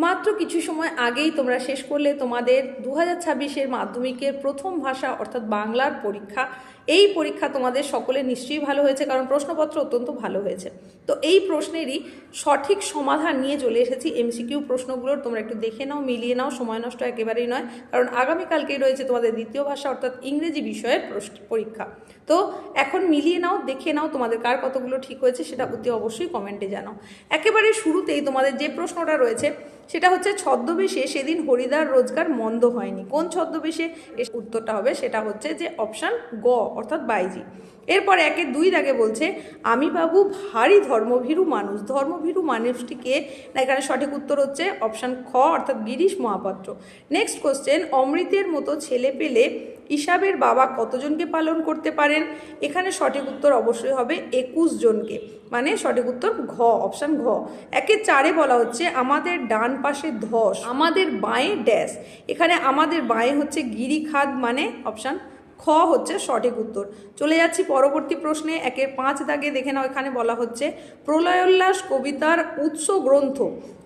মাত্র কিছু সময় আগেই তোমরা শেষ করলে তোমাদের 2026-এর মাধ্যমিকের প্রথম ভাষা অর্থাৎ বাংলার পরীক্ষা। এই পরীক্ষা তোমাদের সকলের নিশ্চয়ই ভালো হয়েছে, কারণ প্রশ্নপত্র অত্যন্ত ভালো হয়েছে। তো এই প্রশ্নেরই সঠিক সমাধান নিয়ে চলে এসেছি। এমসিকিউ প্রশ্নগুলোর তোমরা একটু দেখে নাও, মিলিয়ে নাও, সময় নষ্ট একেবারেই নয়, কারণ আগামীকালকেই রয়েছে তোমাদের দ্বিতীয় ভাষা অর্থাৎ ইংরেজি বিষয়ের পরীক্ষা। তো এখন মিলিয়ে নাও, দেখে নাও তোমাদের কার কতগুলো ঠিক হয়েছে, সেটা অতি অবশ্যই কমেন্টে জানাও। একেবারে শুরুতেই তোমাদের যে প্রশ্নটা রয়েছে সেটা হচ্ছে, ছদ্মবেশে সেদিন হরিদার রোজগার মন্দ হয়নি। কোন ছদ্মবেশে? উত্তরটা হবে সেটা হচ্ছে যে অপশান গ অর্থাৎ বাইজি। এরপর 1-2 দাগে বলছে, আমি বাবু ভারী ধর্মভীরু মানুষ। ধর্মভীরু মানুষটিকে না, এখানে সঠিক উত্তর হচ্ছে অপশান খ অর্থাৎ গিরিশ মহাপাত্র। নেক্সট কোশ্চেন, অমৃতের মতো ছেলে পেলে ইসাবের বাবা কতজনকে পালন করতে পারেন? এখানে সঠিক উত্তর অবশ্যই হবে 21 জনকে, মানে সঠিক উত্তর ঘ অপশান ঘ। 1-4 বলা হচ্ছে, আমাদের ডান পাশে ধস, আমাদের বাঁয়ে ড্যাশ। এখানে আমাদের বাঁয়ে হচ্ছে গিরিখাদ, মানে অপশান খ হচ্ছে সঠিক উত্তর। চলে যাচ্ছি পরবর্তী প্রশ্নে। 1-5 দাগে দেখে নাও, এখানে বলা হচ্ছে প্রলয়োল্লাস কবিতার উৎস গ্রন্থ।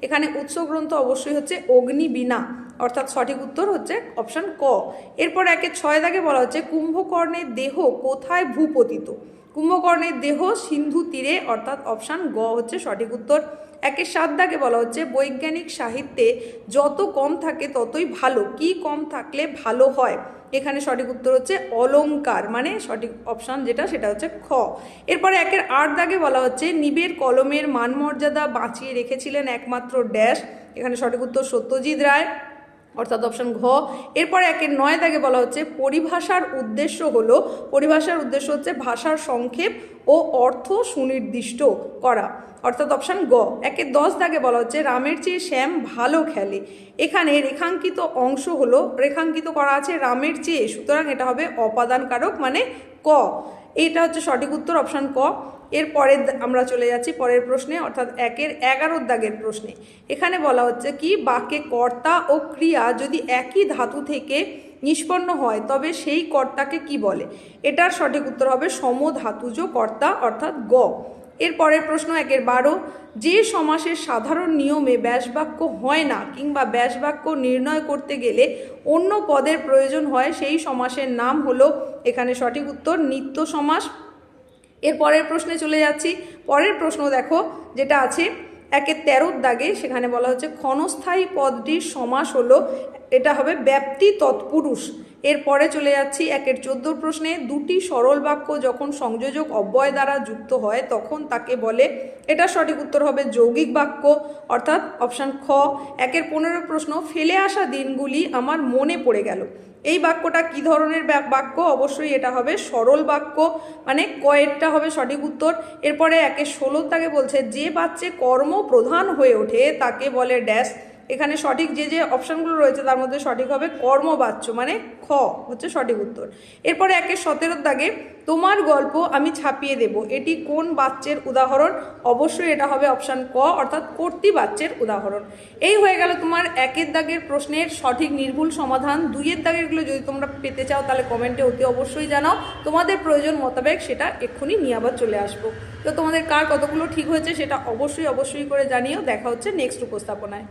এখানে উৎস গ্রন্থ অবশ্যই হচ্ছে অগ্নিবীণা, অর্থাৎ সঠিক উত্তর হচ্ছে অপশান ক। এরপর 1-6 দাগে বলা হচ্ছে, কুম্ভকর্ণের দেহ কোথায় ভূপতিত? কুম্ভকর্ণের দেহ সিন্ধু তীরে, অর্থাৎ অপশান গ হচ্ছে সঠিক উত্তর। 1-7 দাগে বলা হচ্ছে, বৈজ্ঞানিক সাহিত্যে যত কম থাকে ততই ভালো। কি কম থাকলে ভালো হয়? এখানে সঠিক উত্তর হচ্ছে অলংকার, মানে সঠিক অপশান যেটা সেটা হচ্ছে খ। এরপরে 1-8 দাগে বলা হচ্ছে, নিবের কলমের মানমর্যাদা বাঁচিয়ে রেখেছিলেন একমাত্র ড্যাশ। এখানে সঠিক উত্তর সত্যজিৎ রায়, অর্থাৎ অপশান ঘ। এরপর 1-9 দাগে বলা হচ্ছে, পরিভাষার উদ্দেশ্য হলো, পরিভাষার উদ্দেশ্য হচ্ছে ভাষার সংক্ষেপ ও অর্থ সুনির্দিষ্ট করা, অর্থাৎ অপশান গ। 1-10 দাগে বলা হচ্ছে, রামের চেয়ে শ্যাম ভালো খেলে। এখানে রেখাঙ্কিত অংশ হলো, রেখাঙ্কিত করা আছে রামের চেয়ে, সুতরাং এটা হবে অপাদান কারক, মানে ক। এইটা হচ্ছে সঠিক উত্তর অপশান ক। এরপরে আমরা চলে যাচ্ছি পরের প্রশ্নে, অর্থাৎ 1-11 দাগের প্রশ্নে। এখানে বলা হচ্ছে কি, বাক্যে কর্তা ও ক্রিয়া যদি একই ধাতু থেকে নিষ্পন্ন হয় তবে সেই কর্তাকে কি বলে? এটার সঠিক উত্তর হবে সমধাতুজ কর্তা, অর্থাৎ গ। এর পরের প্রশ্ন 1-12, যে সমাসের সাধারণ নিয়মে ব্যাসবাক্য হয় না কিংবা ব্যাসবাক্য নির্ণয় করতে গেলে অন্য পদের প্রয়োজন হয়, সেই সমাসের নাম হলো, এখানে সঠিক উত্তর নিত্য সমাস। এর পরের প্রশ্নে চলে যাচ্ছি। পরের প্রশ্ন দেখো যেটা আছে 1-13 দাগে, সেখানে বলা হচ্ছে, ক্ষণস্থায়ী পদটির সমাস হলো, এটা হবে ব্যাপ্তি তৎপুরুষ। এরপরে চলে যাচ্ছি 1-14 প্রশ্নে, দুটি সরল বাক্য যখন সংযোজক অব্যয় দ্বারা যুক্ত হয় তখন তাকে বলে? এটা সঠিক উত্তর হবে যৌগিক বাক্য, অর্থাৎ অপশান খ। 1-15 প্রশ্ন, ফেলে আসা দিনগুলি আমার মনে পড়ে গেল। এই বাক্যটা কি ধরনের বাক্য? অবশ্যই এটা হবে সরল বাক্য, মানে কয়েকটা হবে সঠিক উত্তর। এরপরে 1-16 তাকে বলছে, যে বাচ্চে কর্ম প্রধান হয়ে ওঠে তাকে বলে ড্যাশ। এখানে সঠিক যে অপশানগুলো রয়েছে তার মধ্যে সঠিক হবে কর্মবাচ্য, মানে খ হচ্ছে সঠিক উত্তর। এরপরে 1-17 দাগে, তোমার গল্প আমি ছাপিয়ে দেব, এটি কোন বাচ্চের উদাহরণ? অবশ্যই এটা হবে অপশান ক, অর্থাৎ কর্তৃবাচ্যের উদাহরণ। এই হয়ে গেল তোমার 1 দাগের প্রশ্নের সঠিক নির্ভুল সমাধান। 2 দাগেরগুলো যদি তোমরা পেতে চাও তাহলে কমেন্টে অতি অবশ্যই জানাও, তোমাদের প্রয়োজন মোতাবেক সেটা এক্ষুনি নিয়ে আবার চলে আসবো। তো তোমাদের কার কতগুলো ঠিক হয়েছে সেটা অবশ্যই করে জানিও। দেখা হচ্ছে নেক্সট উপস্থাপনায়।